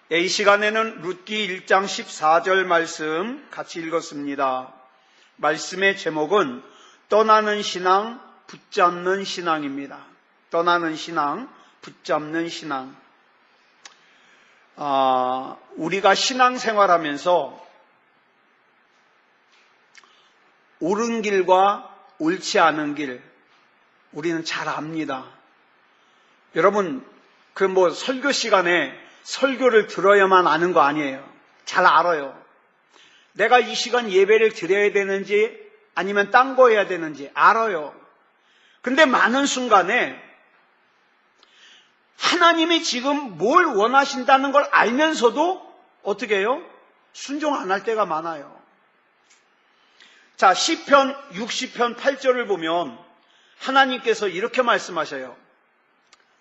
이 시간에는 룻기 1장 14절 말씀 같이 읽었습니다. 말씀의 제목은 떠나는 신앙, 붙잡는 신앙입니다. 떠나는 신앙, 붙잡는 신앙. 우리가 신앙생활하면서 옳은 길과 옳지 않은 길 우리는 잘 압니다. 여러분 설교 시간에 설교를 들어야만 아는 거 아니에요. 잘 알아요. 내가 이 시간 예배를 드려야 되는지 아니면 딴 거 해야 되는지 알아요. 근데 많은 순간에 하나님이 지금 뭘 원하신다는 걸 알면서도 어떻게 해요? 순종 안 할 때가 많아요. 자, 시편 60편 8절을 보면 하나님께서 이렇게 말씀하셔요.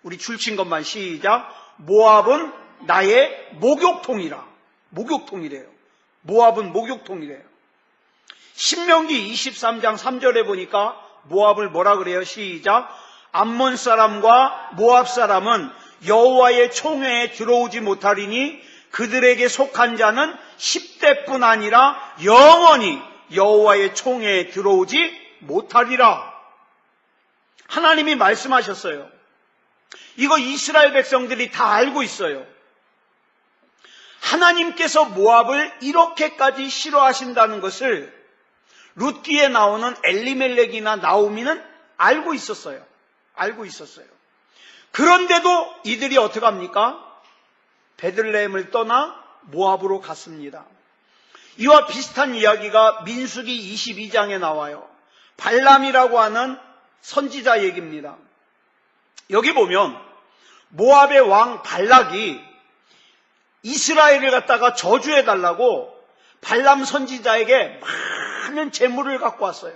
우리 줄친 것만 시작. 모압은 나의 목욕통이라. 목욕통이래요. 모압은 목욕통이래요. 신명기 23장 3절에 보니까 모압을 뭐라 그래요? 시작. 암몬 사람과 모압 사람은 여호와의 총회에 들어오지 못하리니 그들에게 속한 자는 10대뿐 아니라 영원히 여호와의 총회에 들어오지 못하리라. 하나님이 말씀하셨어요. 이거 이스라엘 백성들이 다 알고 있어요. 하나님께서 모압을 이렇게까지 싫어하신다는 것을 룻기에 나오는 엘리멜렉이나 나오미는 알고 있었어요. 알고 있었어요. 그런데도 이들이 어떻게 합니까? 베들레헴을 떠나 모압으로 갔습니다. 이와 비슷한 이야기가 민수기 22장에 나와요. 발람이라고 하는 선지자 얘기입니다. 여기 보면 모압의 왕 발락이 이스라엘을 갖다가 저주해달라고 발람 선지자에게 많은 재물을 갖고 왔어요.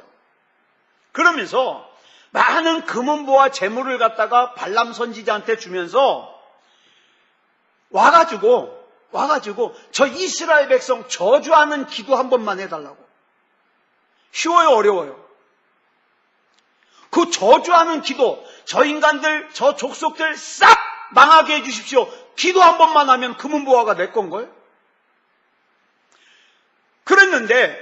그러면서 많은 금은보와 재물을 갖다가 발람 선지자한테 주면서 와가지고 저 이스라엘 백성 저주하는 기도 한 번만 해달라고. 쉬워요, 어려워요? 그 저주하는 기도, 저 인간들, 저 족속들 싹 망하게 해주십시오. 기도 한 번만 하면 금은보화가 내 건걸? 그랬는데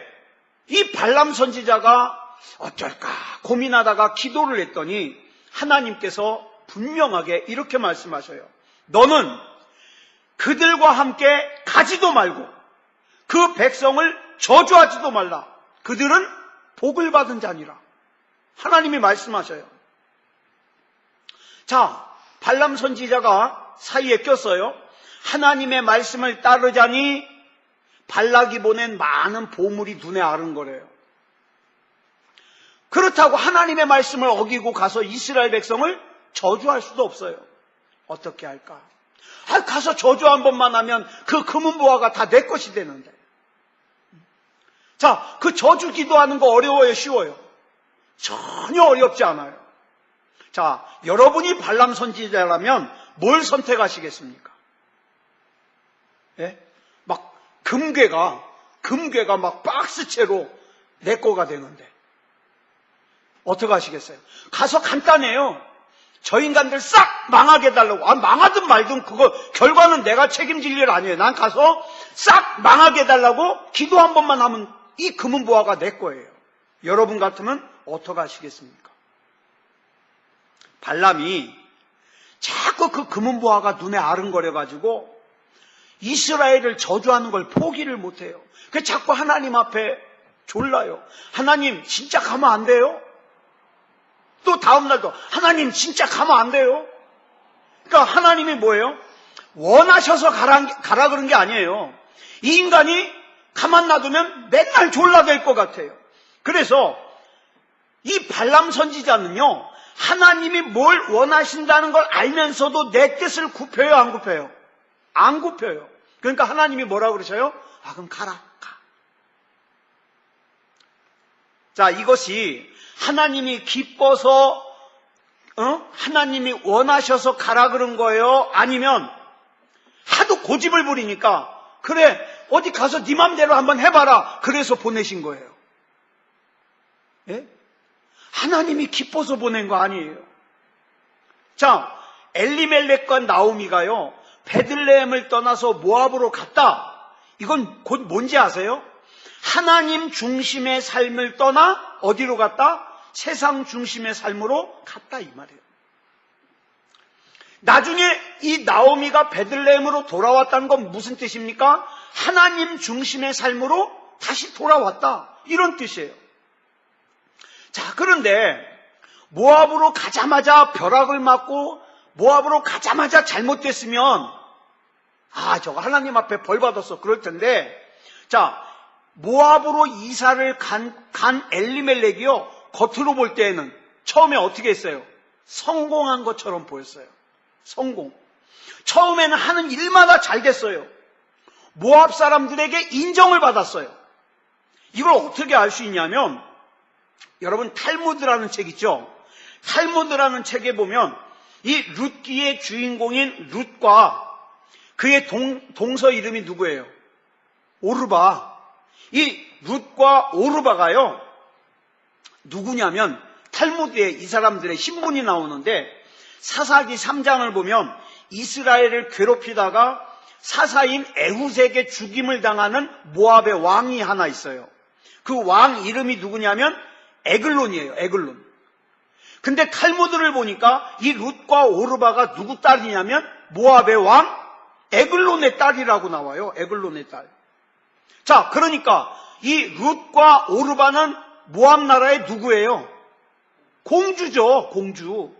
이 발람 선지자가 어쩔까 고민하다가 기도를 했더니 하나님께서 분명하게 이렇게 말씀하셔요. 너는 그들과 함께 가지도 말고 그 백성을 저주하지도 말라. 그들은 복을 받은 자니라. 하나님이 말씀하셔요. 자, 발람 선지자가 사이에 꼈어요. 하나님의 말씀을 따르자니 발락이 보낸 많은 보물이 눈에 아른 거래요. 그렇다고 하나님의 말씀을 어기고 가서 이스라엘 백성을 저주할 수도 없어요. 어떻게 할까? 가서 저주 한 번만 하면 그 금은보화가 다 내 것이 되는데. 자, 그 저주 기도하는 거 어려워요, 쉬워요? 전혀 어렵지 않아요. 자, 여러분이 발람 선지자라면 뭘 선택하시겠습니까? 예? 막 금괴가 막 박스채로 내 거가 되는데 어떻게 하시겠어요? 가서 간단해요. 저 인간들 싹 망하게 해달라고. 망하든 말든 그거 결과는 내가 책임질 일 아니에요. 난 가서 싹 망하게 해달라고 기도 한 번만 하면 이 금은보화가 내 거예요. 여러분 같으면 어떻게 하시겠습니까? 발람이 자꾸 그 금은보화가 눈에 아른거려가지고 이스라엘을 저주하는 걸 포기를 못해요. 그래서 자꾸 하나님 앞에 졸라요. 하나님 진짜 가면 안 돼요? 또 다음날도 하나님 진짜 가면 안 돼요? 그러니까 하나님이 뭐예요? 원하셔서 가라 그런 게 아니에요. 이 인간이 가만 놔두면 맨날 졸라 될 것 같아요. 그래서 이 발람 선지자는요, 하나님이 뭘 원하신다는 걸 알면서도 내 뜻을 굽혀요, 안 굽혀요? 안 굽혀요. 그러니까 하나님이 뭐라고 그러셔요? 그럼 가라, 가. 자, 이것이 하나님이 기뻐서, 하나님이 원하셔서 가라 그런 거예요? 아니면 하도 고집을 부리니까, 그래, 어디 가서 네 맘대로 한번 해봐라. 그래서 보내신 거예요. 예? 하나님이 기뻐서 보낸 거 아니에요. 자, 엘리멜렉과 나오미가요, 베들레헴을 떠나서 모압으로 갔다. 이건 곧 뭔지 아세요? 하나님 중심의 삶을 떠나 어디로 갔다? 세상 중심의 삶으로 갔다 이 말이에요. 나중에 이 나오미가 베들레헴으로 돌아왔다는 건 무슨 뜻입니까? 하나님 중심의 삶으로 다시 돌아왔다 이런 뜻이에요. 자, 그런데 모압으로 가자마자 벼락을 맞고 모압으로 가자마자 잘못됐으면 저거 하나님 앞에 벌 받았어 그럴 텐데, 자, 모압으로 이사를 간 엘리멜렉이요, 겉으로 볼 때에는 처음에 어떻게 했어요? 성공한 것처럼 보였어요. 성공. 처음에는 하는 일마다 잘 됐어요. 모압 사람들에게 인정을 받았어요. 이걸 어떻게 알 수 있냐면, 여러분 탈무드라는 책 있죠? 탈무드라는 책에 보면 이 룻기의 주인공인 룻과 그의 동서 이름이 누구예요? 오르바. 이 룻과 오르바가요, 누구냐면 탈무드에 이 사람들의 신분이 나오는데, 사사기 3장을 보면 이스라엘을 괴롭히다가 사사인 에훗에게 죽임을 당하는 모압의 왕이 하나 있어요. 그 왕 이름이 누구냐면 에글론이에요. 에글론. 근데 탈무드를 보니까 이 룻과 오르바가 누구 딸이냐면 모압의 왕 에글론의 딸이라고 나와요. 에글론의 딸. 자, 그러니까 이 룻과 오르바는 모압 나라의 누구예요? 공주죠. 공주.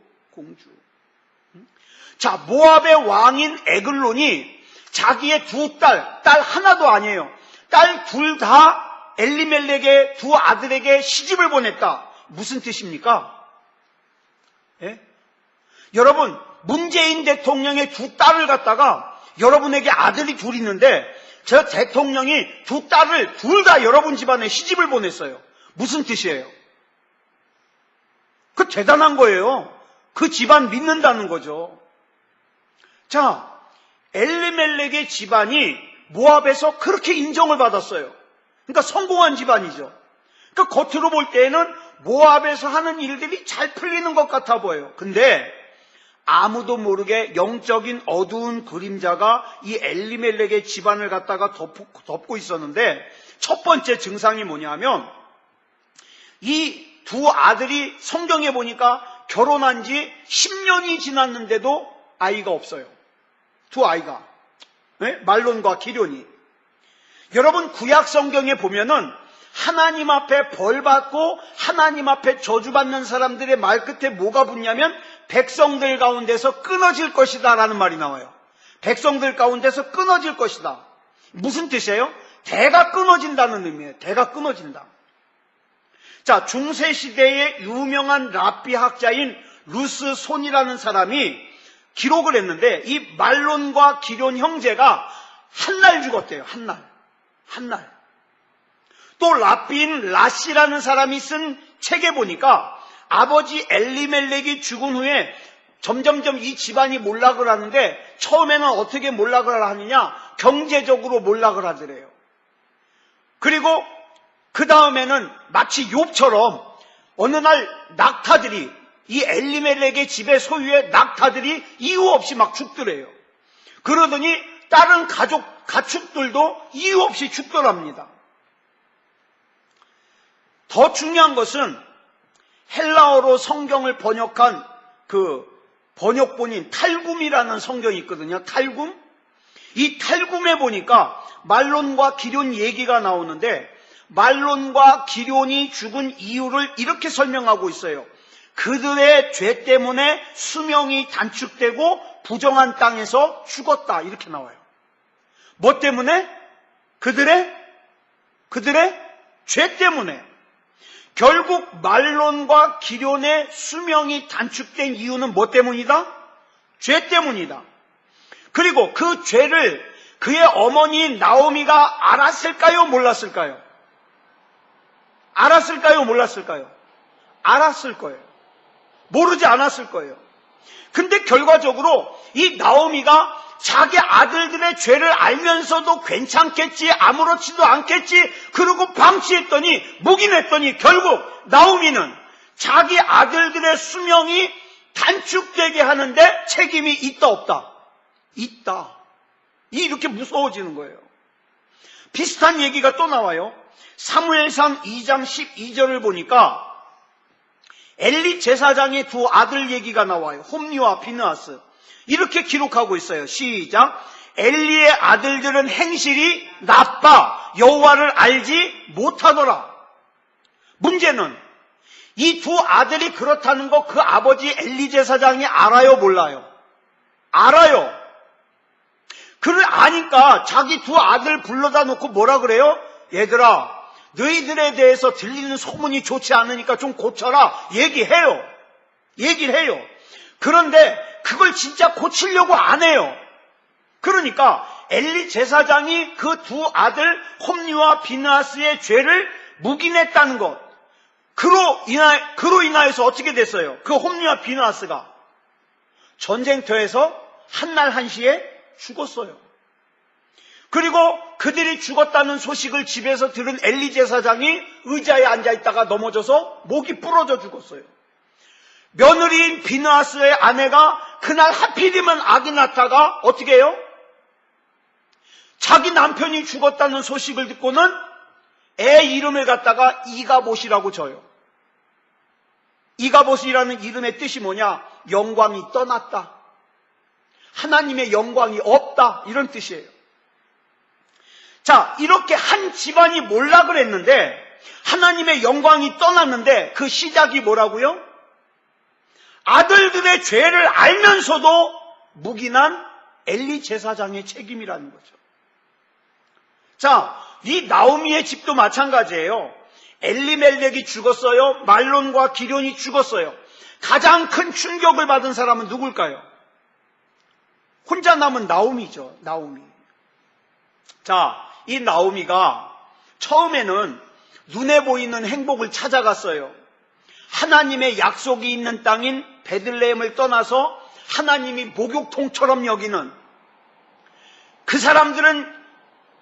자, 모압의 왕인 에글론이 자기의 딸 하나도 아니에요. 딸 둘 다 엘리멜렉의 두 아들에게 시집을 보냈다. 무슨 뜻입니까? 예? 여러분, 문재인 대통령의 두 딸을 갖다가 여러분에게 아들이 둘 있는데, 저 대통령이 두 딸을 둘 다 여러분 집안에 시집을 보냈어요. 무슨 뜻이에요? 그 대단한 거예요. 그 집안 믿는다는 거죠. 자, 엘리멜렉의 집안이 모압에서 그렇게 인정을 받았어요. 그러니까 성공한 집안이죠. 그러니까 겉으로 볼 때에는 모압에서 하는 일들이 잘 풀리는 것 같아 보여요. 근데 아무도 모르게 영적인 어두운 그림자가 이 엘리멜렉의 집안을 갖다가 덮고 있었는데, 첫 번째 증상이 뭐냐면, 이 두 아들이 성경에 보니까 결혼한 지 10년이 지났는데도 아이가 없어요. 두 아이가. 네? 말론과 기련이. 여러분, 구약 성경에 보면은 하나님 앞에 벌 받고 하나님 앞에 저주받는 사람들의 말 끝에 뭐가 붙냐면 백성들 가운데서 끊어질 것이다 라는 말이 나와요. 백성들 가운데서 끊어질 것이다. 무슨 뜻이에요? 대가 끊어진다는 의미예요. 대가 끊어진다. 자, 중세시대의 유명한 랍비 학자인 루스 손이라는 사람이 기록을 했는데, 이 말론과 기련 형제가 한 날 죽었대요. 한 날. 또 랍비인 라시라는 사람이 쓴 책에 보니까 아버지 엘리멜렉이 죽은 후에 점점점 이 집안이 몰락을 하는데, 처음에는 어떻게 몰락을 하느냐? 경제적으로 몰락을 하더래요. 그리고 그 다음에는 마치 욥처럼 어느 날 낙타들이, 이 엘리멜렉의 집의 소유의 낙타들이 이유 없이 막 죽더래요. 그러더니 다른 가축들도 이유 없이 죽더랍니다. 더 중요한 것은 헬라어로 성경을 번역한 그 번역본인 탈굼이라는 성경이 있거든요. 탈굼? 이 탈굼에 보니까 말론과 기련 얘기가 나오는데, 말론과 기련이 죽은 이유를 이렇게 설명하고 있어요. 그들의 죄 때문에 수명이 단축되고 부정한 땅에서 죽었다, 이렇게 나와요. 뭐 때문에? 그들의 죄 때문에. 결국 말론과 기련의 수명이 단축된 이유는 뭐 때문이다? 죄 때문이다. 그리고 그 죄를 그의 어머니 나오미가 알았을까요? 몰랐을까요? 알았을까요? 몰랐을까요? 알았을 거예요. 모르지 않았을 거예요. 근데 결과적으로 이 나오미가 자기 아들들의 죄를 알면서도 괜찮겠지, 아무렇지도 않겠지, 그러고 방치했더니, 묵인했더니 결국 나오미는 자기 아들들의 수명이 단축되게 하는데 책임이 있다 없다? 있다. 이렇게 무서워지는 거예요. 비슷한 얘기가 또 나와요. 사무엘상 2장 12절을 보니까 엘리 제사장의 두 아들 얘기가 나와요. 홈리와 비느하스. 이렇게 기록하고 있어요. 시작. 엘리의 아들들은 행실이 나빠 여호와를 알지 못하더라. 문제는 이 두 아들이 그렇다는 거 그 아버지 엘리 제사장이 알아요, 몰라요? 알아요. 그를 아니까 자기 두 아들 불러다 놓고 뭐라 그래요? 얘들아, 너희들에 대해서 들리는 소문이 좋지 않으니까 좀 고쳐라. 얘기를 해요. 그런데 그걸 진짜 고치려고 안 해요. 그러니까 엘리 제사장이 그 두 아들 홈리와 비느하스의 죄를 묵인했다는 것. 그로 인하여서 어떻게 됐어요? 그 홈리와 비느하스가 전쟁터에서 한날 한시에 죽었어요. 그리고 그들이 죽었다는 소식을 집에서 들은 엘리 제사장이 의자에 앉아있다가 넘어져서 목이 부러져 죽었어요. 며느리인 비느하스의 아내가 그날 하필이면 악이 났다가 어떻게 해요? 자기 남편이 죽었다는 소식을 듣고는 애 이름을 갖다가 이가봇이라고 져요. 이가봇이라는 이름의 뜻이 뭐냐? 영광이 떠났다. 하나님의 영광이 없다. 이런 뜻이에요. 자, 이렇게 한 집안이 몰라 그랬는데 하나님의 영광이 떠났는데 그 시작이 뭐라고요? 아들들의 죄를 알면서도 묵인한 엘리 제사장의 책임이라는 거죠. 자, 이 나오미의 집도 마찬가지예요. 엘리멜렉이 죽었어요. 말론과 기련이 죽었어요. 가장 큰 충격을 받은 사람은 누굴까요? 혼자 남은 나오미죠. 나오미. 자, 이 나오미가 처음에는 눈에 보이는 행복을 찾아갔어요. 하나님의 약속이 있는 땅인 베들레헴을 떠나서 하나님이 목욕통처럼 여기는 그 사람들은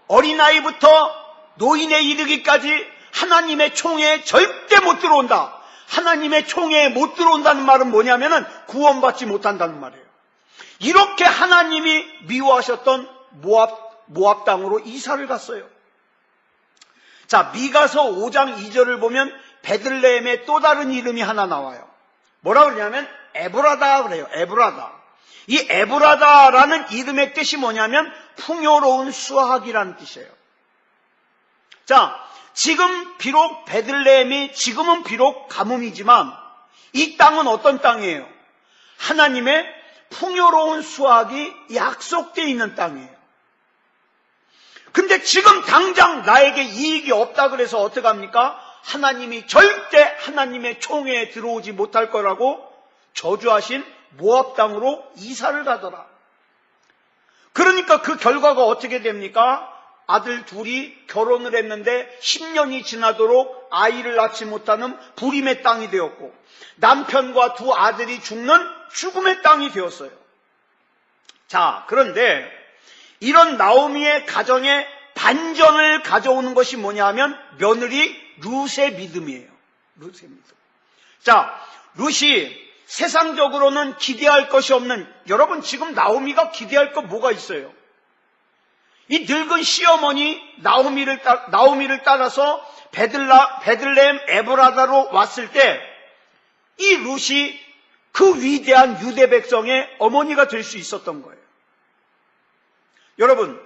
어린아이부터 노인에 이르기까지 하나님의 총회에 절대 못 들어온다. 하나님의 총회에 못 들어온다는 말은 뭐냐면은 구원받지 못한다는 말이에요. 이렇게 하나님이 미워하셨던 모압 땅으로 이사를 갔어요. 자, 미가서 5장 2절을 보면 베들레헴의 또 다른 이름이 하나 나와요. 뭐라 그러냐면 에브라다 그래요. 에브라다. 이 에브라다라는 이름의 뜻이 뭐냐면 풍요로운 수확이라는 뜻이에요. 자, 지금 비록 베들레헴이 지금은 비록 가뭄이지만 이 땅은 어떤 땅이에요? 하나님의 풍요로운 수확이 약속되어 있는 땅이에요. 근데 지금 당장 나에게 이익이 없다 그래서 어떡합니까? 하나님이 절대 하나님의 총회에 들어오지 못할 거라고 저주하신 모압 땅으로 이사를 가더라. 그러니까 그 결과가 어떻게 됩니까? 아들 둘이 결혼을 했는데 10년이 지나도록 아이를 낳지 못하는 불임의 땅이 되었고 남편과 두 아들이 죽는 죽음의 땅이 되었어요. 자, 그런데 이런 나오미의 가정에 반전을 가져오는 것이 뭐냐 하면 며느리 룻의 믿음이에요. 룻의 믿음. 자, 룻이 세상적으로는 기대할 것이 없는, 여러분 지금 나오미가 기대할 거 뭐가 있어요? 이 늙은 시어머니 나오미를 따라서 베들레헴 에브라다로 왔을 때 이 룻이 그 위대한 유대 백성의 어머니가 될 수 있었던 거예요. 여러분,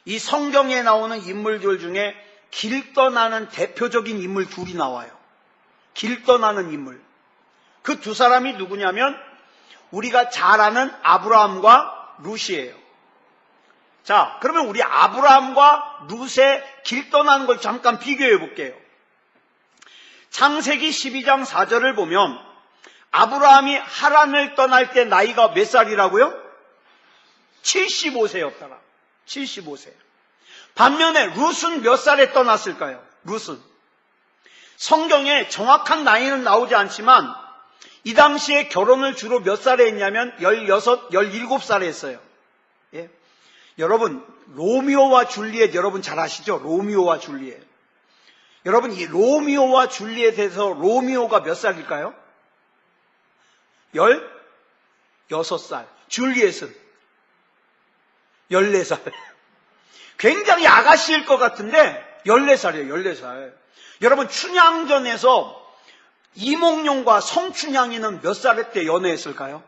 이 성경에 나오는 인물들 중에 길 떠나는 대표적인 인물 둘이 나와요. 길 떠나는 인물. 그 두 사람이 누구냐면 우리가 잘 아는 아브라함과 룻이에요. 자, 그러면 우리 아브라함과 룻의 길 떠나는 걸 잠깐 비교해 볼게요. 창세기 12장 4절을 보면 아브라함이 하란을 떠날 때 나이가 몇 살이라고요? 75세였더라. 75세. 반면에 룻은 몇 살에 떠났을까요? 룻은. 성경에 정확한 나이는 나오지 않지만 이 당시에 결혼을 주로 몇 살에 했냐면 16, 17살에 했어요. 예? 여러분, 로미오와 줄리엣 여러분 잘 아시죠? 로미오와 줄리엣. 여러분, 이 로미오와 줄리엣에서 로미오가 몇 살일까요? 16살. 줄리엣은 14살. 굉장히 아가씨일 것 같은데 14살이에요. 14살. 여러분, 춘향전에서 이몽룡과 성춘향이는 몇 살 때 연애했을까요?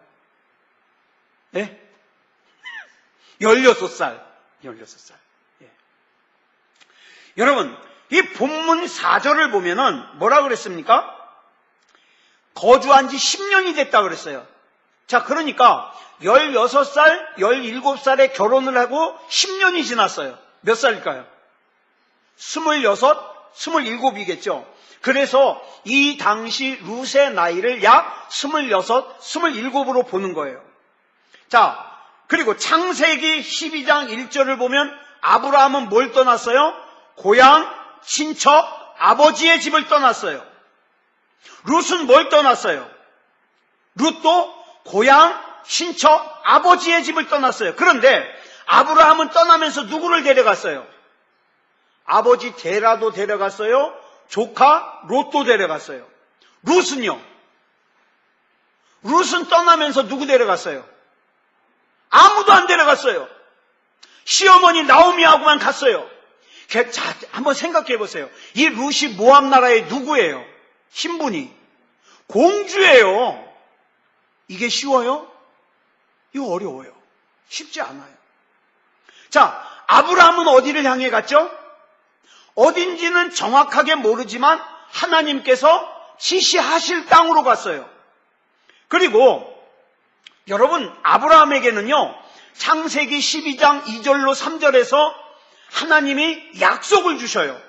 네? 16살. 16살. 예. 여러분, 이 본문 4절을 보면은 뭐라 그랬습니까? 거주한 지 10년이 됐다 그랬어요. 자, 그러니까 16살, 17살에 결혼을 하고 10년이 지났어요. 몇 살일까요? 26, 27이겠죠. 그래서 이 당시 룻의 나이를 약 26, 27으로 보는 거예요. 자, 그리고 창세기 12장 1절을 보면 아브라함은 뭘 떠났어요? 고향, 친척, 아버지의 집을 떠났어요. 룻은 뭘 떠났어요? 룻도 고향, 친척, 아버지의 집을 떠났어요. 그런데 아브라함은 떠나면서 누구를 데려갔어요? 아버지 데라도 데려갔어요. 조카 롯도 데려갔어요. 룻은요? 룻은 떠나면서 누구 데려갔어요? 아무도 안 데려갔어요. 시어머니 나오미하고만 갔어요. 자, 한번 생각해 보세요. 이 룻이 모압 나라의 누구예요? 신분이 공주예요. 이게 쉬워요? 이거 어려워요. 쉽지 않아요. 자, 아브라함은 어디를 향해 갔죠? 어딘지는 정확하게 모르지만 하나님께서 지시하실 땅으로 갔어요. 그리고 여러분, 아브라함에게는요, 창세기 12장 2절로 3절에서 하나님이 약속을 주셔요.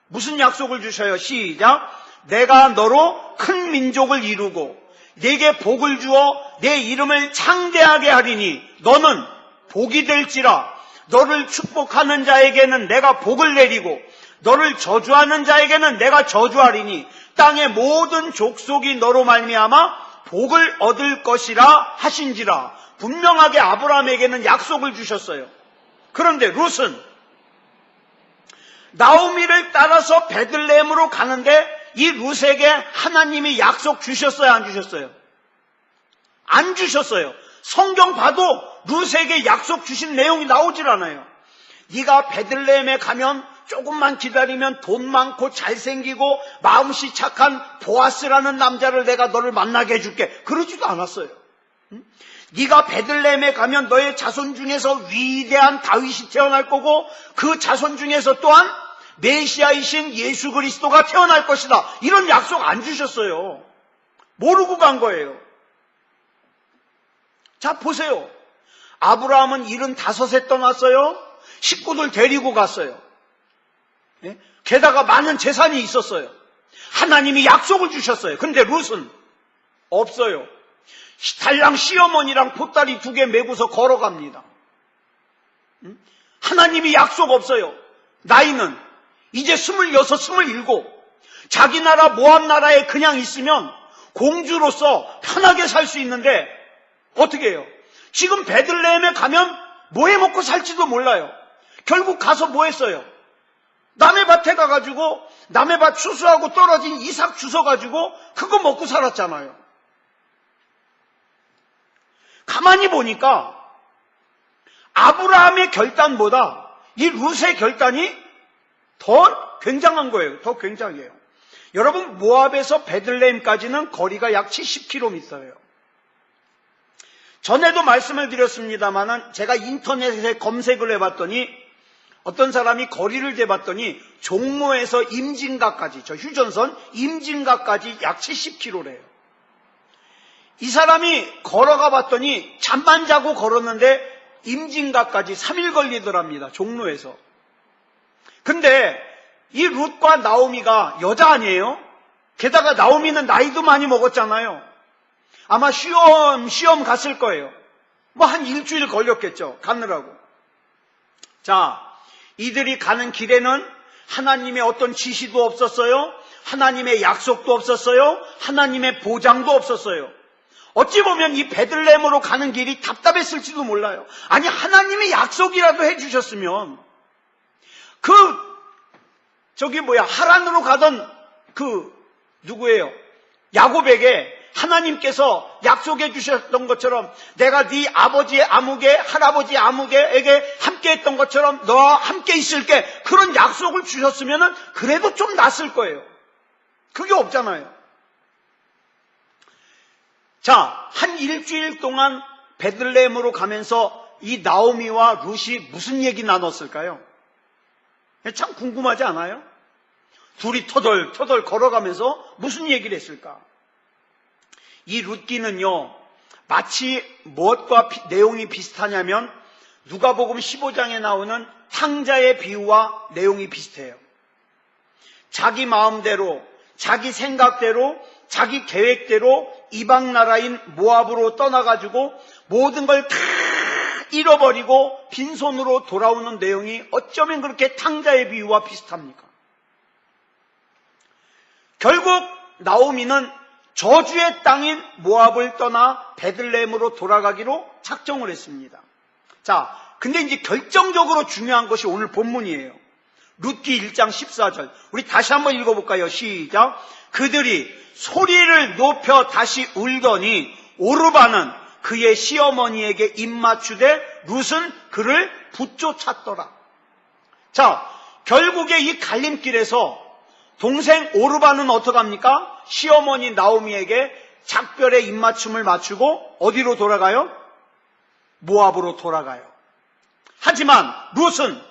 무슨 약속을 주셔요? 시작. 내가 너로 큰 민족을 이루고 네게 복을 주어 내 이름을 창대하게 하리니 너는 복이 될지라. 너를 축복하는 자에게는 내가 복을 내리고 너를 저주하는 자에게는 내가 저주하리니 땅의 모든 족속이 너로 말미암아 복을 얻을 것이라 하신지라. 분명하게 아브라함에게는 약속을 주셨어요. 그런데 룻은 나오미를 따라서 베들레헴으로 가는데 이 룻에게 하나님이 약속 주셨어요? 안 주셨어요? 안 주셨어요. 성경 봐도 룻에게 약속 주신 내용이 나오질 않아요. 네가 베들레헴에 가면 조금만 기다리면 돈 많고 잘생기고 마음씨 착한 보아스라는 남자를 내가 너를 만나게 해줄게. 그러지도 않았어요. 네가 베들레헴에 가면 너의 자손 중에서 위대한 다윗이 태어날 거고 그 자손 중에서 또한 메시아이신 예수 그리스도가 태어날 것이다. 이런 약속 안 주셨어요. 모르고 간 거예요. 자, 보세요. 아브라함은 75세 떠났어요. 식구들 데리고 갔어요. 예? 게다가 많은 재산이 있었어요. 하나님이 약속을 주셨어요. 근데 룻은 없어요. 달랑 시어머니랑 보따리 2개 메고서 걸어갑니다. 하나님이 약속 없어요. 나이는 이제 26, 27. 자기 나라 모압 나라에 그냥 있으면 공주로서 편하게 살 수 있는데 어떻게 해요? 지금 베들레헴에 가면 뭐 해먹고 살지도 몰라요. 결국 가서 뭐 했어요? 남의 밭에 가가지고 남의 밭 추수하고 떨어진 이삭 주워가지고 그거 먹고 살았잖아요. 가만히 보니까 아브라함의 결단보다 이 룻의 결단이 더 굉장한 거예요. 더 굉장해요. 여러분, 모압에서 베들레헴까지는 거리가 약 70km예요. 전에도 말씀을 드렸습니다만 제가 인터넷에 검색을 해봤더니 어떤 사람이 거리를 재봤더니 종로에서 임진각까지, 저 휴전선 임진각까지 약 70km래요. 이 사람이 걸어가 봤더니 잠만 자고 걸었는데 임진각까지 3일 걸리더랍니다. 종로에서. 근데 이 룻과 나오미가 여자 아니에요? 게다가 나오미는 나이도 많이 먹었잖아요. 아마 쉬엄 갔을 거예요. 뭐 한 일주일 걸렸겠죠. 가느라고. 자, 이들이 가는 길에는 하나님의 어떤 지시도 없었어요. 하나님의 약속도 없었어요. 하나님의 보장도 없었어요. 어찌 보면 이 베들레헴으로 가는 길이 답답했을지도 몰라요. 아니, 하나님의 약속이라도 해주셨으면 하란으로 가던 누구예요? 야곱에게 하나님께서 약속해 주셨던 것처럼 내가 네 아버지 아무개 할아버지 아무개에게 함께 했던 것처럼 너와 함께 있을게, 그런 약속을 주셨으면 그래도 좀 낫을 거예요. 그게 없잖아요. 자, 한 일주일 동안 베들레헴으로 가면서 이 나오미와 룻이 무슨 얘기 나눴을까요? 참 궁금하지 않아요? 둘이 터덜터덜 걸어가면서 무슨 얘기를 했을까? 이 룻기는요, 마치 무엇과 내용이 비슷하냐면 누가복음 15장에 나오는 탕자의 비유와 내용이 비슷해요. 자기 마음대로, 자기 생각대로, 자기 계획대로 이방 나라인 모압으로 떠나가지고 모든 걸 다 잃어버리고 빈손으로 돌아오는 내용이 어쩌면 그렇게 탕자의 비유와 비슷합니까? 결국 나오미는 저주의 땅인 모압을 떠나 베들레헴으로 돌아가기로 작정을 했습니다. 자, 근데 이제 결정적으로 중요한 것이 오늘 본문이에요. 룻기 1장 14절. 우리 다시 한번 읽어볼까요? 시작. 그들이 소리를 높여 다시 울더니 오르바는 그의 시어머니에게 입맞추되 룻은 그를 붙쫓았더라. 자, 결국에 이 갈림길에서 동생 오르바는 어떡합니까? 시어머니 나오미에게 작별의 입맞춤을 맞추고 어디로 돌아가요? 모압으로 돌아가요. 하지만 룻은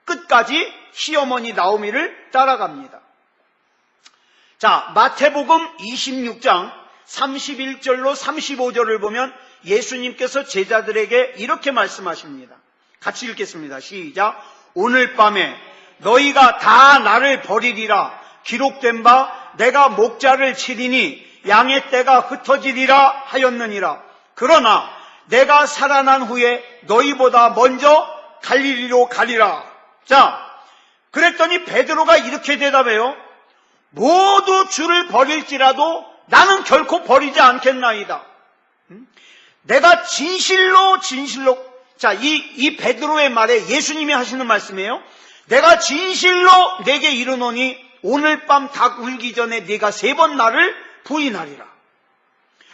끝까지 시어머니 나오미를 따라갑니다. 자, 마태복음 26장 31절로 35절을 보면 예수님께서 제자들에게 이렇게 말씀하십니다. 같이 읽겠습니다. 시작. 오늘 밤에 너희가 다 나를 버리리라. 기록된 바 내가 목자를 치리니 양의 떼가 흩어지리라 하였느니라. 그러나 내가 살아난 후에 너희보다 먼저 갈릴리로 가리라. 자, 그랬더니 베드로가 이렇게 대답해요. 모두 주를 버릴지라도 나는 결코 버리지 않겠나이다. 내가 진실로 자, 이 베드로의 말에 예수님이 하시는 말씀이에요. 내가 진실로 내게 이르노니 오늘 밤 닭 울기 전에 네가 3번 나를 부인하리라.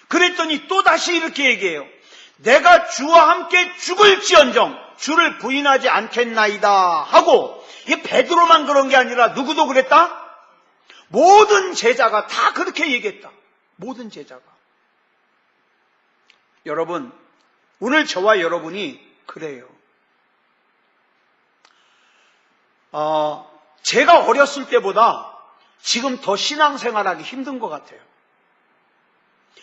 그랬더니 또 다시 이렇게 얘기해요. 내가 주와 함께 죽을지언정 주를 부인하지 않겠나이다 하고, 이게 베드로만 그런 게 아니라 누구도 그랬다? 모든 제자가 다 그렇게 얘기했다. 모든 제자가. 여러분, 오늘 저와 여러분이 그래요. 제가 어렸을 때보다 지금 더 신앙생활하기 힘든 것 같아요.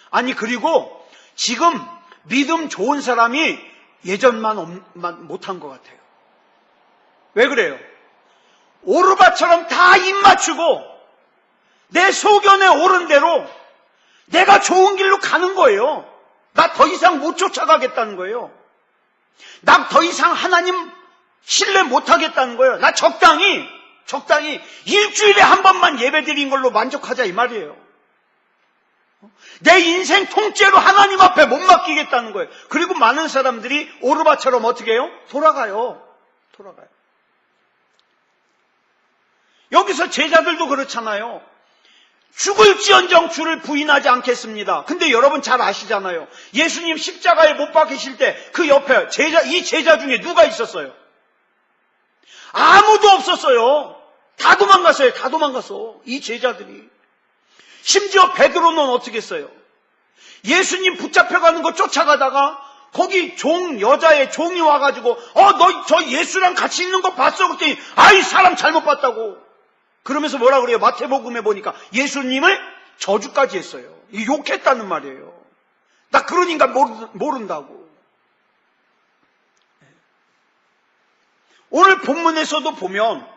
아니, 그리고 지금 믿음 좋은 사람이 예전만 못한 것 같아요. 왜 그래요? 오르바처럼 다 입맞추고 내 소견에 오른 대로 내가 좋은 길로 가는 거예요. 나 더 이상 못 쫓아가겠다는 거예요. 나 더 이상 하나님 신뢰 못하겠다는 거예요. 나 적당히 일주일에 한 번만 예배드린 걸로 만족하자 이 말이에요. 내 인생 통째로 하나님 앞에 못 맡기겠다는 거예요. 그리고 많은 사람들이 오르바처럼 어떻게 해요? 돌아가요. 여기서 제자들도 그렇잖아요. 죽을지언정 주를 부인하지 않겠습니다. 근데 여러분 잘 아시잖아요. 예수님 십자가에 못 박히실 때 그 옆에 이 제자 중에 누가 있었어요? 아무도 없었어요. 다 도망갔어. 이 제자들이. 심지어 베드로는 어떻게 했어요? 예수님 붙잡혀가는 거 쫓아가다가 거기 여자의 종이 와가지고 너 저 예수랑 같이 있는 거 봤어? 그랬더니 아이 사람 잘못 봤다고. 그러면서 뭐라 그래요? 마태복음에 보니까 예수님을 저주까지 했어요. 욕했다는 말이에요. 나 그런 인간 모른다고. 오늘 본문에서도 보면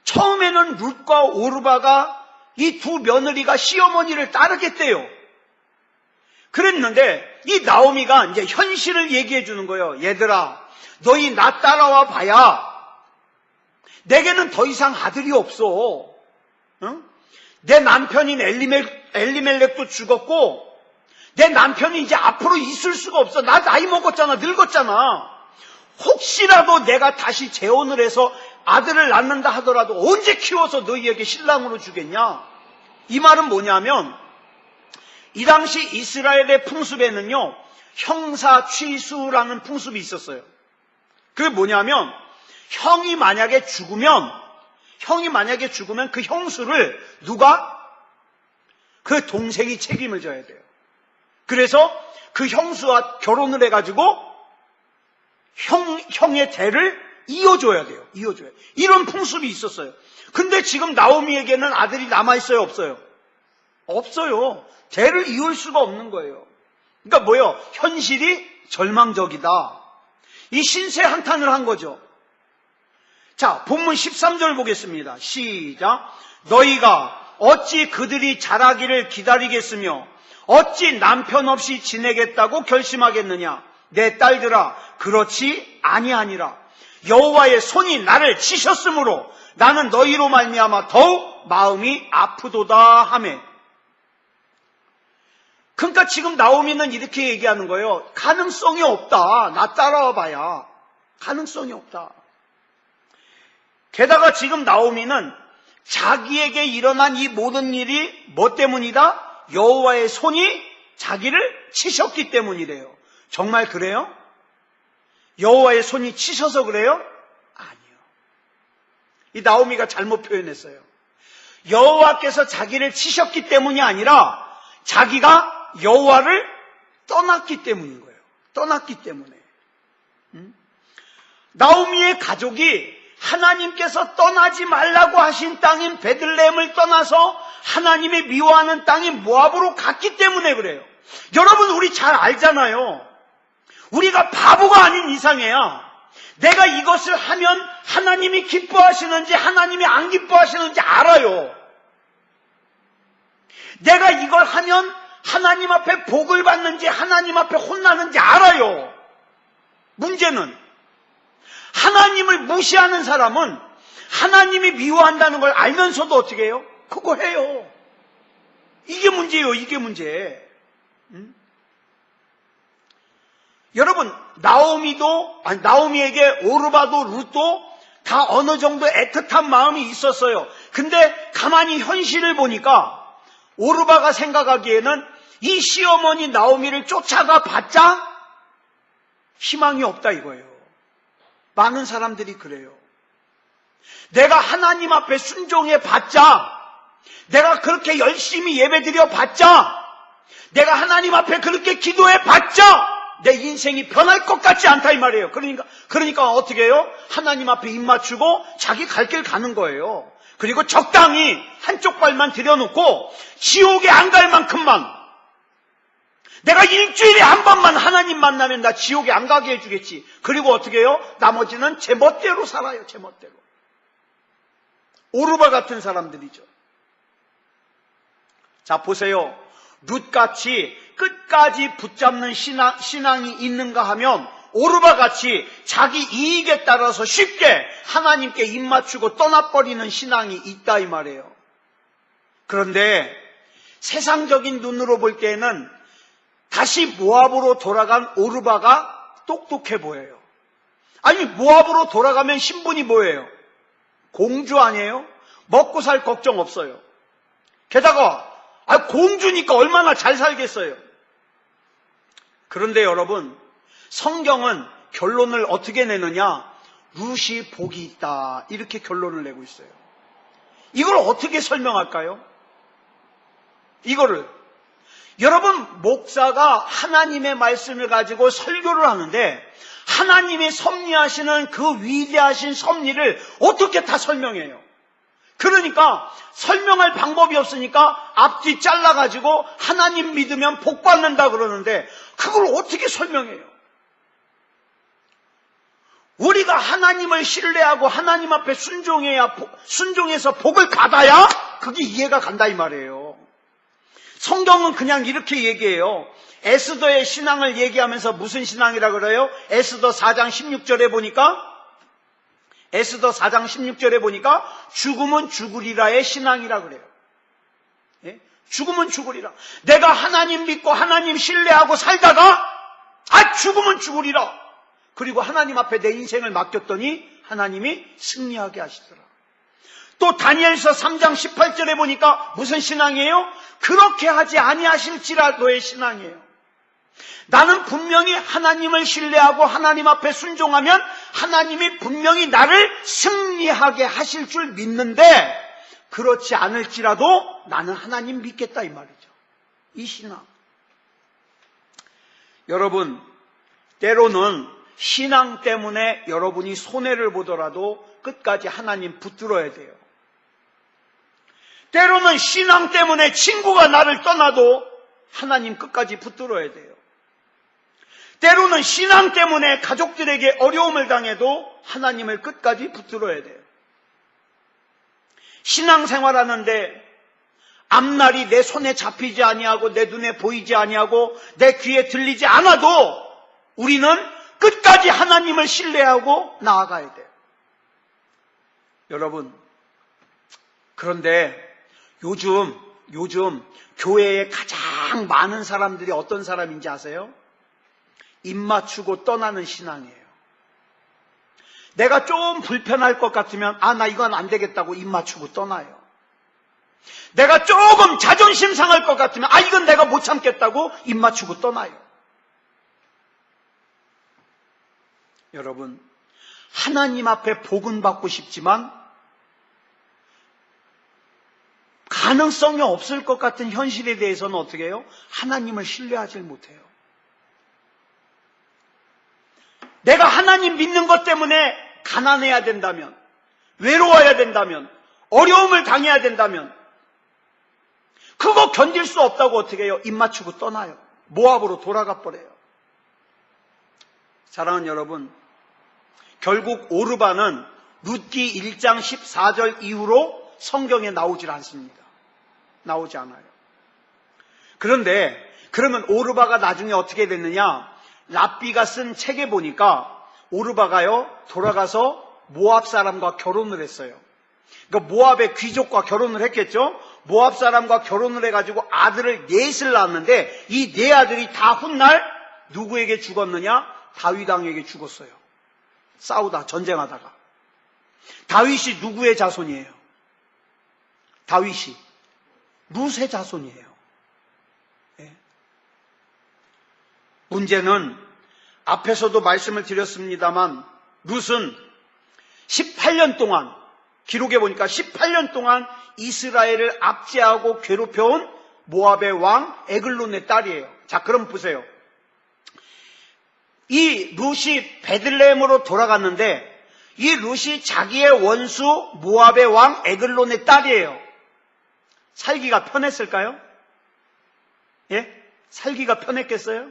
처음에는 룻과 오르바가 이 두 며느리가 시어머니를 따르겠대요. 그랬는데 이 나오미가 이제 현실을 얘기해 주는 거예요. 얘들아, 너희 나 따라와 봐야 내게는 더 이상 아들이 없어. 응? 내 남편인 엘리멜렉도 죽었고 내 남편이 이제 앞으로 있을 수가 없어. 나 나이 먹었잖아. 늙었잖아. 혹시라도 내가 다시 재혼을 해서 아들을 낳는다 하더라도 언제 키워서 너희에게 신랑으로 주겠냐? 이 말은 뭐냐면 이 당시 이스라엘의 풍습에는요, 형사취수라는 풍습이 있었어요. 그게 뭐냐면, 형이 만약에 죽으면 그 형수를 누가? 그 동생이 책임을 져야 돼요. 그래서 그 형수와 결혼을 해가지고 형의 대를 이어줘야 돼요. 이어줘야 돼요. 이런 풍습이 있었어요. 근데 지금 나오미에게는 아들이 남아있어요? 없어요? 없어요. 대를 이을 수가 없는 거예요. 그러니까 뭐예요? 현실이 절망적이다. 이 신세 한탄을 한 거죠. 자, 본문 13절 보겠습니다. 시작. 너희가 어찌 그들이 자라기를 기다리겠으며 어찌 남편 없이 지내겠다고 결심하겠느냐? 내 딸들아, 그렇지 아니하니라. 여호와의 손이 나를 치셨으므로 나는 너희로 말미암아 더욱 마음이 아프도다 하매. 그러니까 지금 나오미는 이렇게 얘기하는 거예요. 가능성이 없다. 나 따라와 봐야 가능성이 없다. 게다가 지금 나오미는 자기에게 일어난 이 모든 일이 뭐 때문이다? 여호와의 손이 자기를 치셨기 때문이래요. 정말 그래요? 여호와의 손이 치셔서 그래요? 아니요. 이 나오미가 잘못 표현했어요. 여호와께서 자기를 치셨기 때문이 아니라 자기가 여호와를 떠났기 때문인 거예요. 떠났기 때문에. 나오미의 가족이 하나님께서 떠나지 말라고 하신 땅인 베들레헴을 떠나서 하나님이 미워하는 땅인 모압으로 갔기 때문에 그래요. 여러분, 우리 잘 알잖아요. 우리가 바보가 아닌 이상이야. 내가 이것을 하면 하나님이 기뻐하시는지 하나님이 안 기뻐하시는지 알아요. 내가 이걸 하면 하나님 앞에 복을 받는지 하나님 앞에 혼나는지 알아요. 문제는 하나님을 무시하는 사람은 하나님이 미워한다는 걸 알면서도 어떻게 해요? 그거 해요. 이게 문제예요. 이게 문제. 여러분, 나오미에게 오르바도 룻도 다 어느 정도 애틋한 마음이 있었어요. 근데 가만히 현실을 보니까 오르바가 생각하기에는 이 시어머니 나오미를 쫓아가 봤자 희망이 없다 이거예요. 많은 사람들이 그래요. 내가 하나님 앞에 순종해 봤자, 내가 그렇게 열심히 예배드려 봤자, 내가 하나님 앞에 그렇게 기도해 봤자 내 인생이 변할 것 같지 않다 이 말이에요. 그러니까 어떻게 해요? 하나님 앞에 입 맞추고 자기 갈 길 가는 거예요. 그리고 적당히 한쪽 발만 들여놓고 지옥에 안 갈 만큼만, 내가 일주일에 한 번만 하나님 만나면 나 지옥에 안 가게 해주겠지. 그리고 어떻게 해요? 나머지는 제 멋대로 살아요. 제 멋대로. 오르바 같은 사람들이죠. 자, 보세요. 룻같이 끝까지 붙잡는 신앙이 있는가 하면 오르바같이 자기 이익에 따라서 쉽게 하나님께 입 맞추고 떠나버리는 신앙이 있다 이 말이에요. 그런데 세상적인 눈으로 볼 때에는 다시 모압으로 돌아간 오르바가 똑똑해 보여요. 아니, 모압으로 돌아가면 신분이 뭐예요? 공주 아니에요? 먹고 살 걱정 없어요. 게다가 공주니까 얼마나 잘 살겠어요. 그런데 여러분, 성경은 결론을 어떻게 내느냐? 룻이 복이 있다, 이렇게 결론을 내고 있어요. 이걸 어떻게 설명할까요? 이거를 여러분, 목사가 하나님의 말씀을 가지고 설교를 하는데 하나님이 섭리하시는 그 위대하신 섭리를 어떻게 다 설명해요? 그러니까 설명할 방법이 없으니까 앞뒤 잘라가지고 하나님 믿으면 복 받는다 그러는데 그걸 어떻게 설명해요? 우리가 하나님을 신뢰하고 하나님 앞에 순종해서 복을 받아야 그게 이해가 간다 이 말이에요. 성경은 그냥 이렇게 얘기해요. 에스더의 신앙을 얘기하면서 무슨 신앙이라 그래요? 에스더 4장 16절에 보니까 죽으면 죽으리라의 신앙이라 그래요. 예? 죽으면 죽으리라. 내가 하나님 믿고 하나님 신뢰하고 살다가 죽으면 죽으리라. 그리고 하나님 앞에 내 인생을 맡겼더니 하나님이 승리하게 하시더라. 또 다니엘서 3장 18절에 보니까 무슨 신앙이에요? 그렇게 하지 아니하실지라도의 신앙이에요. 나는 분명히 하나님을 신뢰하고 하나님 앞에 순종하면 하나님이 분명히 나를 승리하게 하실 줄 믿는데, 그렇지 않을지라도 나는 하나님 믿겠다 이 말이죠. 이 신앙. 여러분, 때로는 신앙 때문에 여러분이 손해를 보더라도 끝까지 하나님 붙들어야 돼요. 때로는 신앙 때문에 친구가 나를 떠나도 하나님 끝까지 붙들어야 돼요. 때로는 신앙 때문에 가족들에게 어려움을 당해도 하나님을 끝까지 붙들어야 돼요. 신앙생활하는데 앞날이 내 손에 잡히지 아니하고 내 눈에 보이지 아니하고 내 귀에 들리지 않아도 우리는 끝까지 하나님을 신뢰하고 나아가야 돼요. 여러분, 그런데 요즘 교회에 가장 많은 사람들이 어떤 사람인지 아세요? 입 맞추고 떠나는 신앙이에요. 내가 좀 불편할 것 같으면 나 이건 안 되겠다고 입 맞추고 떠나요. 내가 조금 자존심 상할 것 같으면 이건 내가 못 참겠다고 입 맞추고 떠나요. 여러분, 하나님 앞에 복은 받고 싶지만 가능성이 없을 것 같은 현실에 대해서는 어떻게 해요? 하나님을 신뢰하지 못해요. 내가 하나님 믿는 것 때문에 가난해야 된다면, 외로워야 된다면, 어려움을 당해야 된다면 그거 견딜 수 없다고 어떻게 해요? 입 맞추고 떠나요. 모압으로 돌아가 버려요. 사랑하는 여러분, 결국 오르바는 룻기 1장 14절 이후로 성경에 나오질 않습니다. 나오지 않아요. 그런데 그러면 오르바가 나중에 어떻게 됐느냐? 랍비가 쓴 책에 보니까 오르바가요 돌아가서 모압 사람과 결혼을 했어요. 그러니까 모압의 귀족과 결혼을 했겠죠. 모압 사람과 결혼을 해가지고 아들을 넷을 낳았는데 이 네 아들이 다 훗날 누구에게 죽었느냐? 다윗 왕에게 죽었어요. 싸우다 전쟁하다가. 다윗이 누구의 자손이에요? 다윗이 룻의 자손이에요. 네. 문제는 앞에서도 말씀을 드렸습니다만 룻은 18년 동안, 기록해 보니까 18년 동안 이스라엘을 압제하고 괴롭혀온 모압의 왕 에글론의 딸이에요. 자, 그럼 보세요. 이 룻이 베들레헴으로 돌아갔는데 이 룻이 자기의 원수 모압의 왕 에글론의 딸이에요. 살기가 편했을까요? 예? 살기가 편했겠어요?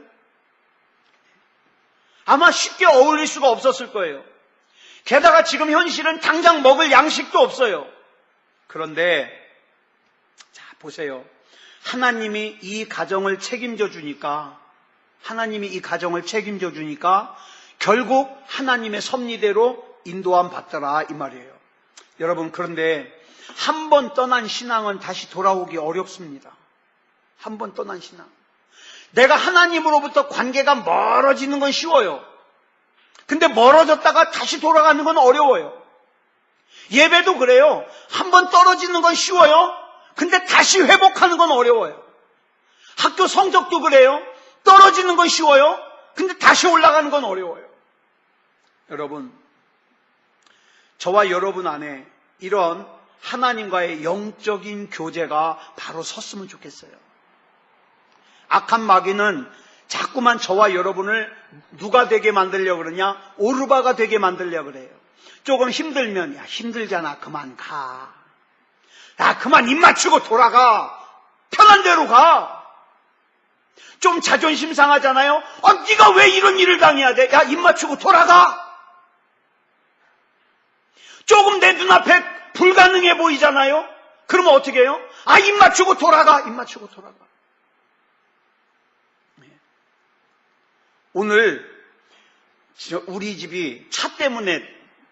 아마 쉽게 어울릴 수가 없었을 거예요. 게다가 지금 현실은 당장 먹을 양식도 없어요. 그런데 자, 보세요. 하나님이 이 가정을 책임져 주니까 결국 하나님의 섭리대로 인도함 받더라 이 말이에요. 여러분, 그런데 한 번 떠난 신앙은 다시 돌아오기 어렵습니다. 한 번 떠난 신앙. 내가 하나님으로부터 관계가 멀어지는 건 쉬워요. 근데 멀어졌다가 다시 돌아가는 건 어려워요. 예배도 그래요. 한 번 떨어지는 건 쉬워요. 근데 다시 회복하는 건 어려워요. 학교 성적도 그래요. 떨어지는 건 쉬워요. 근데 다시 올라가는 건 어려워요. 여러분, 저와 여러분 안에 이런 하나님과의 영적인 교제가 바로 섰으면 좋겠어요. 악한 마귀는 자꾸만 저와 여러분을 누가 되게 만들려고 그러냐? 오르바가 되게 만들려고 그래요. 조금 힘들면 야 힘들잖아 그만 가. 야 그만 입 맞추고 돌아가. 편한 대로 가. 좀 자존심 상하잖아요. 네가 왜 이런 일을 당해야 돼? 야 입 맞추고 돌아가. 조금 내 눈앞에 불가능해 보이잖아요. 그러면 어떻게 해요? 입 맞추고 돌아가. 입 맞추고 돌아가. 오늘 우리 집이 차 때문에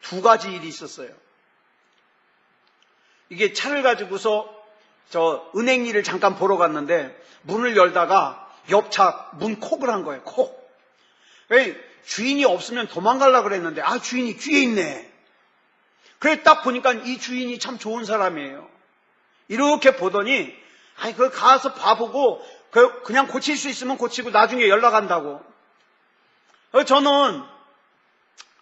두 가지 일이 있었어요. 이게 차를 가지고서 저 은행 일을 잠깐 보러 갔는데 문을 열다가 옆차 문 콕을 한 거예요. 콕. 주인이 없으면 도망가려고 그랬는데 주인이 뒤에 있네. 그래 딱 보니까 이 주인이 참 좋은 사람이에요. 이렇게 보더니 아니 그걸 가서 봐보고 그냥 고칠 수 있으면 고치고 나중에 연락한다고. 저는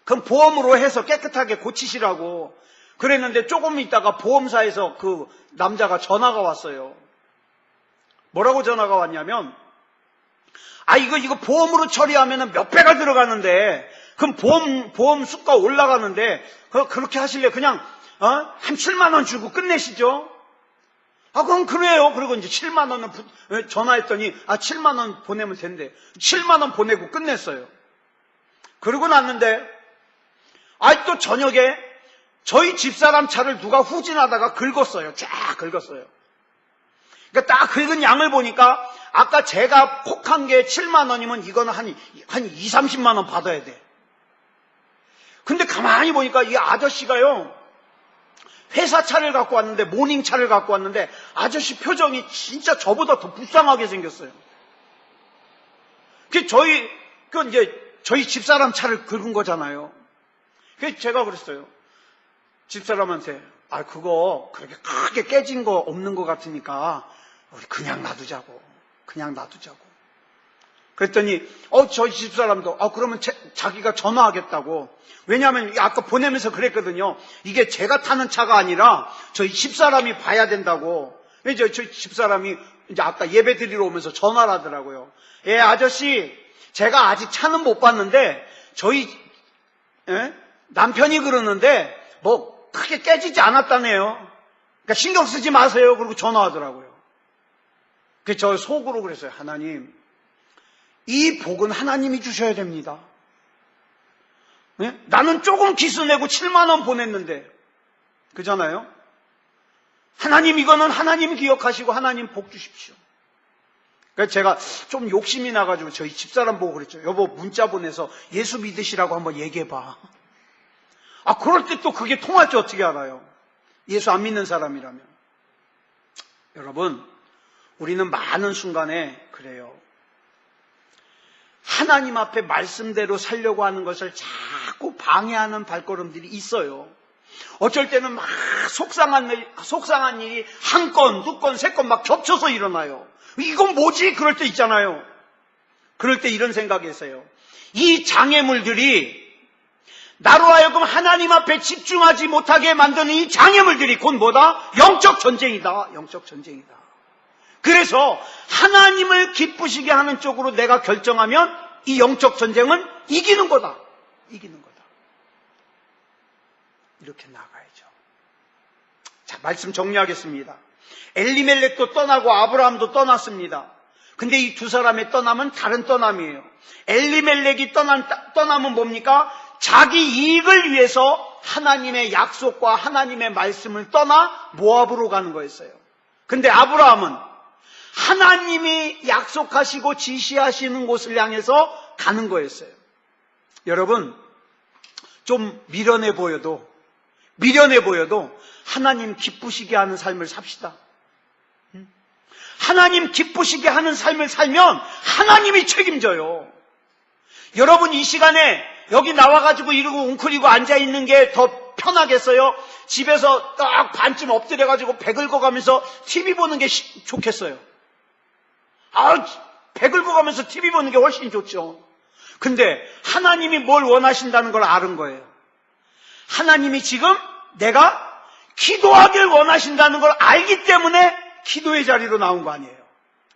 그럼 보험으로 해서 깨끗하게 고치시라고 그랬는데 조금 있다가 보험사에서 그 남자가 전화가 왔어요. 뭐라고 전화가 왔냐면 이거 보험으로 처리하면 몇 배가 들어가는데 그럼 보험 수가 올라가는데 그렇게 하실래요? 그냥 한 7만 원 주고 끝내시죠? 그럼 그래요. 그리고 이제 7만 원은 전화했더니 7만 원 보내면 된대. 7만 원 보내고 끝냈어요. 그러고 났는데 또 저녁에 저희 집사람 차를 누가 후진하다가 긁었어요. 쫙 긁었어요. 그러니까 딱 긁은 양을 보니까 아까 제가 혹한 게 7만 원이면 이거는 한 2, 30만 원 받아야 돼. 근데 가만히 보니까 이 아저씨가요, 회사 차를 갖고 왔는데, 모닝차를 갖고 왔는데, 아저씨 표정이 진짜 저보다 더 불쌍하게 생겼어요. 저희 집사람 차를 긁은 거잖아요. 그래서 제가 그랬어요. 집사람한테, 그거 그렇게 크게 깨진 거 없는 것 같으니까, 우리 그냥 놔두자고. 그랬더니, 저희 집사람도, 그러면 자기가 전화하겠다고. 왜냐하면 아까 보내면서 그랬거든요. 이게 제가 타는 차가 아니라 저희 집사람이 봐야 된다고. 이제 저희 집사람이 이제 아까 예배 드리러 오면서 전화를 하더라고요. 예, 아저씨, 제가 아직 차는 못 봤는데, 저희, 남편이 그러는데, 크게 깨지지 않았다네요. 그러니까 신경 쓰지 마세요. 그러고 전화하더라고요. 그래서 저 속으로 그랬어요. 하나님, 이 복은 하나님이 주셔야 됩니다. 네? 나는 조금 기스내고 7만 원 보냈는데, 그잖아요? 하나님 이거는 하나님 기억하시고 하나님 복 주십시오. 그래서 제가 좀 욕심이 나가지고 저희 집사람 보고 그랬죠. 여보, 문자 보내서 예수 믿으시라고 한번 얘기해봐. 그럴 때 또 그게 통할 줄 어떻게 알아요? 예수 안 믿는 사람이라면. 여러분, 우리는 많은 순간에 그래요. 하나님 앞에 말씀대로 살려고 하는 것을 자꾸 방해하는 발걸음들이 있어요. 어쩔 때는 막 속상한 일이 한 건, 두 건, 세 건 막 겹쳐서 일어나요. 이건 뭐지? 그럴 때 있잖아요. 그럴 때 이런 생각이 있어요. 이 장애물들이 나로 하여금 하나님 앞에 집중하지 못하게 만드는 이 장애물들이 곧 뭐다? 영적 전쟁이다. 그래서 하나님을 기쁘시게 하는 쪽으로 내가 결정하면 이 영적 전쟁은 이기는 거다. 이렇게 나가야죠. 자, 말씀 정리하겠습니다. 엘리멜렉도 떠나고 아브라함도 떠났습니다. 근데 이 두 사람의 떠남은 다른 떠남이에요. 엘리멜렉이 떠남은 뭡니까? 자기 이익을 위해서 하나님의 약속과 하나님의 말씀을 떠나 모압으로 가는 거였어요. 근데 아브라함은 하나님이 약속하시고 지시하시는 곳을 향해서 가는 거였어요. 여러분, 좀 미련해 보여도 하나님 기쁘시게 하는 삶을 삽시다. 하나님 기쁘시게 하는 삶을 살면 하나님이 책임져요. 여러분, 이 시간에 여기 나와가지고 이러고 웅크리고 앉아있는 게 더 편하겠어요? 집에서 딱 반쯤 엎드려가지고 배 긁어가면서 TV 보는 게 좋겠어요? 배 긁어가면서 TV 보는 게 훨씬 좋죠. 근데 하나님이 뭘 원하신다는 걸 아는 거예요. 하나님이 지금 내가 기도하길 원하신다는 걸 알기 때문에 기도의 자리로 나온 거 아니에요.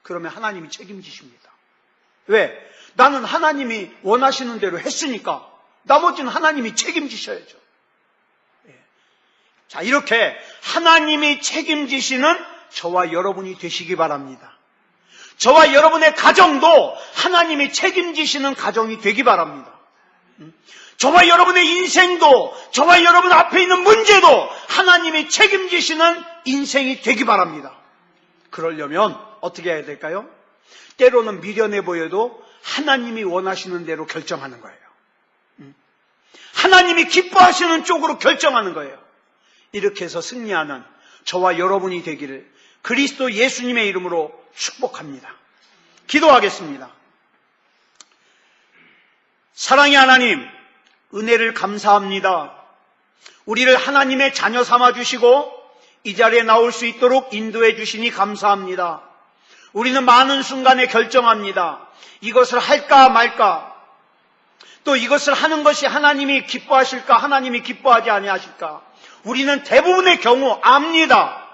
그러면 하나님이 책임지십니다. 왜? 나는 하나님이 원하시는 대로 했으니까 나머지는 하나님이 책임지셔야죠. 자, 이렇게 하나님이 책임지시는 저와 여러분이 되시기 바랍니다. 저와 여러분의 가정도 하나님이 책임지시는 가정이 되기 바랍니다. 저와 여러분의 인생도, 저와 여러분 앞에 있는 문제도 하나님이 책임지시는 인생이 되기 바랍니다. 그러려면 어떻게 해야 될까요? 때로는 미련해 보여도 하나님이 원하시는 대로 결정하는 거예요. 하나님이 기뻐하시는 쪽으로 결정하는 거예요. 이렇게 해서 승리하는 저와 여러분이 되기를 그리스도 예수님의 이름으로 축복합니다. 기도하겠습니다. 사랑의 하나님, 은혜를 감사합니다. 우리를 하나님의 자녀 삼아 주시고 이 자리에 나올 수 있도록 인도해 주시니 감사합니다. 우리는 많은 순간에 결정합니다. 이것을 할까 말까, 또 이것을 하는 것이 하나님이 기뻐하실까, 하나님이 기뻐하지 아니하실까. 우리는 대부분의 경우 압니다.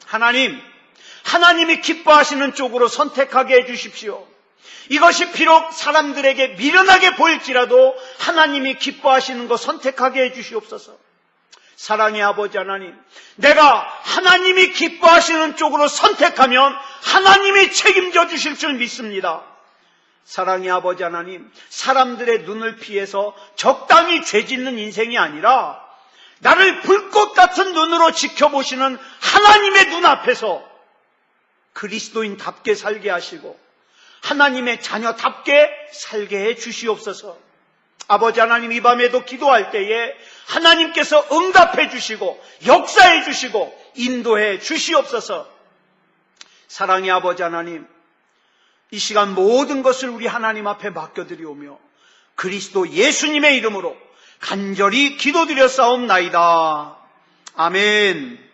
하나님이 기뻐하시는 쪽으로 선택하게 해주십시오. 이것이 비록 사람들에게 미련하게 보일지라도 하나님이 기뻐하시는 것 선택하게 해주시옵소서. 사랑의 아버지 하나님, 내가 하나님이 기뻐하시는 쪽으로 선택하면 하나님이 책임져 주실 줄 믿습니다. 사랑의 아버지 하나님, 사람들의 눈을 피해서 적당히 죄짓는 인생이 아니라 나를 불꽃 같은 눈으로 지켜보시는 하나님의 눈앞에서 그리스도인답게 살게 하시고 하나님의 자녀답게 살게 해 주시옵소서. 아버지 하나님, 이 밤에도 기도할 때에 하나님께서 응답해 주시고 역사해 주시고 인도해 주시옵소서. 사랑의 아버지 하나님, 이 시간 모든 것을 우리 하나님 앞에 맡겨드리오며 그리스도 예수님의 이름으로 간절히 기도드려 싸움나이다. 아멘.